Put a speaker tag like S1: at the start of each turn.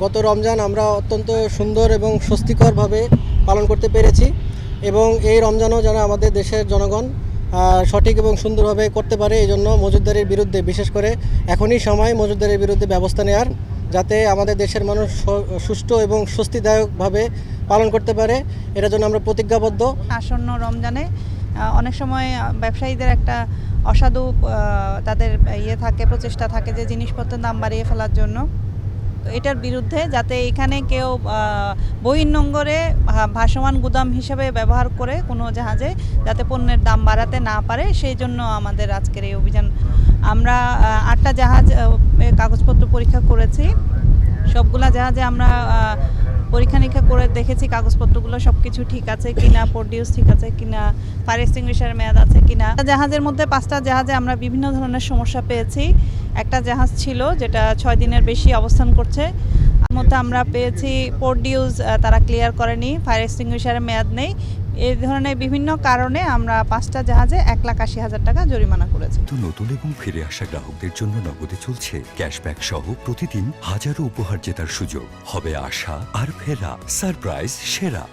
S1: গত রমজান আমরা অত্যন্ত সুন্দর এবং স্বস্তিকরভাবে পালন করতে পেরেছি এবং এই রমজানও যেন আমাদের দেশের জনগণ সঠিক এবং সুন্দরভাবে করতে পারে, এই জন্য মজুতদারির বিরুদ্ধে, বিশেষ করে এখনই সময় মজুতদারির বিরুদ্ধে ব্যবস্থা নেওয়ার, যাতে আমাদের দেশের মানুষ সুষ্ঠু এবং স্বস্তিদায়কভাবে পালন করতে পারে, এটার জন্য আমরা প্রতিজ্ঞাবদ্ধ।
S2: আসন্ন রমজানে অনেক সময় ব্যবসায়ীদের একটা অসাধু তাদের থাকে, প্রচেষ্টা থাকে যে জিনিসপত্রের দাম বাড়িয়ে ফেলার জন্য। তো এটার বিরুদ্ধে যাতে এখানে কেউ বহির্নোঙরে ভাসমান গুদাম হিসেবে ব্যবহার করে কোনো জাহাজে যাতে পণ্যের দাম বাড়াতে না পারে, সেই জন্য আমাদের আজকের এই অভিযান। আমরা 8টা জাহাজ কাগজপত্র পরীক্ষা করেছি। সবগুলা জাহাজে আমরা পরীক্ষা নিরীক্ষা করে দেখেছি কাগজপত্রগুলো সব কিছু ঠিক আছে কিনা, প্রডিউস ঠিক আছে কিনা, ফায়ার এক্সটিংগুইশার মেয়াদ আছে কিনা। জাহাজের মধ্যে 5টা জাহাজে আমরা বিভিন্ন ধরনের সমস্যা পেয়েছি। একটা জাহাজ ছিল যেটা 6 দিনের বেশি অবস্থান করছে, তার মধ্যে আমরা পেয়েছি প্রডিউস তারা ক্লিয়ার করেনি, ফায়ার এক্সটিংগুইশারের মেয়াদ নেই। এই ধরনের বিভিন্ন কারণে আমরা 5টা জাহাজে 1,80,000 টাকা জরিমানা করেছি।
S3: নতুন এবং ফিরে আসা গ্রাহকদের জন্য নগদে চলছে ক্যাশব্যাক সহ প্রতিদিন হাজারো উপহার জেতার সুযোগ। হবে আশা আর ফেরা, সারপ্রাইজ সেরা।